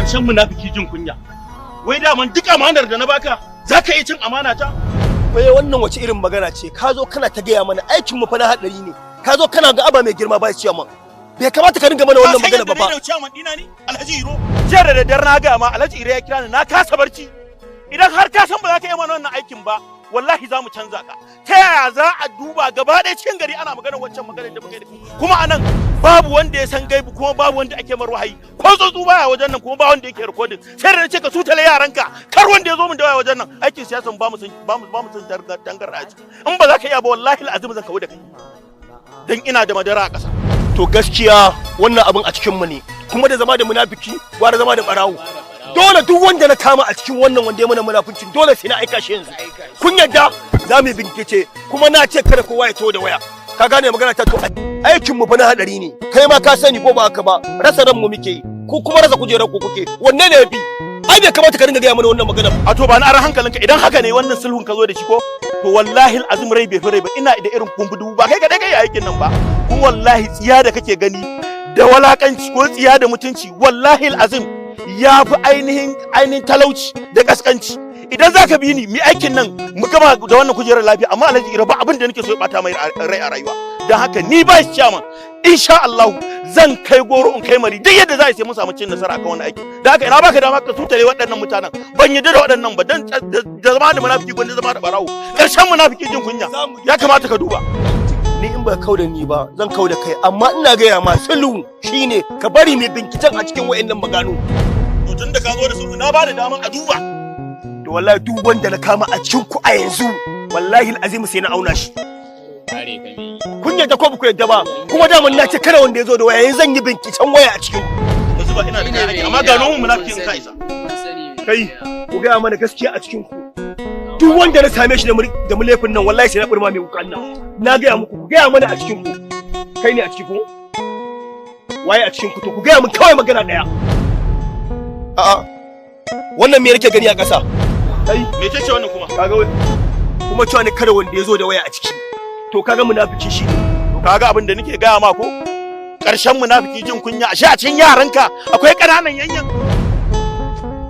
karshen munafiki jin kunya. Wai daman duk amanar da na baka zaka iya cin amana ta? Wai wannan wace irin magana ce? Ka zo kana ta gaya mana aikin mu fa na hadari ne. Ka zo kana ga aba mai girma ba shi man. Bai kamata ka dinga mana wannan magana ba fa. Ba sai da dina ni Alhaji Iro. Jiya da daddare na ga ma Alhaji Iro ya kira ni na kasa barci. Idan har ka san ba za ka yi mana wannan aikin ba, wallahi za mu canza ka. Ta yaya za a duba gaba ɗaya cikin gari ana magana wancan magana da muke da kuma anan babu wanda ya san gaibu kuma babu wanda ake mar wahayi. Ko tsotsu baya wajen nan kuma ba wanda yake recording. Sai da nace ka sutale yaranka kar wanda ya zo mun da waya wajen nan. Aikin siyasan ba mu san dangar aji. In ba za ka iya ba wallahi al'azim zan kawo da kai. Dan ina da madara a ƙasa. To gaskiya wannan abin a cikin mu ne. Kuma da zama da munafiki gwara zama da barawo. Dole duk wanda na kama a cikin wannan wanda ya mana munafincin dole sai na aika shi yanzu. Kun yadda za mu bincike kuma na ce kada kowa ya tawo da waya. Ka gane magana ta to aikin mu fa na hadari ne. Kai ma ka sani ko ba haka ba rasa ran mu muke yi. Ku kuma rasa kujerar ku kuke. Wanne ne yafi? Ai bai kamata ka dinga gaya mana wannan magana. A to ba na aran hankalinka idan haka ne wannan sulhun ka zo da shi ko to wallahi al'azim rai bai fare ba ina da irin kumbudu ba kai kadai kai aikin nan ba. Kun wallahi tsiya da kake gani da walakanci ko tsiya da mutunci wallahi al'azim ya fi ainihin talauci da kaskanci. Idan za ka bi ni mi aikin nan mu gama da wannan kujerar lafiya amma Alhaji Iro ba abin da nake so ya bata mai rai a rayuwa. Don haka ni ba shi chairman insha Allah zan kai goro in kai mari duk yadda za a sai mun samu cin nasara akan wannan aiki. Don haka ina baka dama ka tutare waɗannan mutanen ban yadda da waɗannan ba dan da zama da munafiki gwanda zama da barawo. Ƙarshen munafiki jin kunya ya kamata ka duba. Ni in ba kau da ni ba zan kau da kai amma ina gaya ma sulhu shine ka bari mai binciken a cikin wayannan maganu. To tun da ka zo da sulhu na ba da daman a duba. To wallahi duk wanda na kama a cikin ku a yanzu wallahi alazim sai na auna shi. Kun yadda ko ku yadda ba kuma daman na ce kada wanda ya zo da waya yanzu zan yi binciken waya a cikin ku. Yanzu ba ina da kai amma gano mu munafikin ka isa. Kai ku gaya mana gaskiya a cikin ku. Duk wanda na same shi da mulefin nan wallahi sai na burma mai wukan nan. Na gaya muku ku gaya mana a cikin ku. Kai ne a cikin ku? Waye a cikin ku to ku gaya mun kawai magana daya. A'a. Wannan me yake gani a ƙasa? Kai me ce wannan kuma? Kaga kuma cewa ne kada wanda ya zo da waya a ciki. To kaga munafiki shi ne. To kaga abin da nake gaya ma ko? Ƙarshen munafiki jin kunya ashe a cikin yaranka akwai ƙananan yanyan.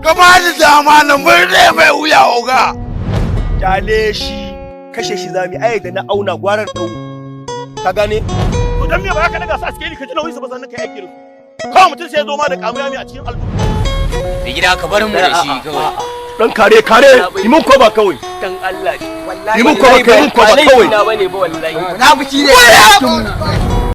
Gaba da zamanin mun mai wuya oga. Kyale shi kashe shi zami ai da na auna gwarar dau. Ka gane? To dan me ba ka daga sa cikin ka ji nauyi ba sannan kai aiki da su. Kawai mutum sai ya zo ma da kamuyami a cikin albu. Da gida ka bar mu da shi kawai. Dan kare yi mun ko ba kawai. Dan Allah. Yi mun ko ba kai mun ko ba kawai. Na bane ba wallahi. Na biki ne.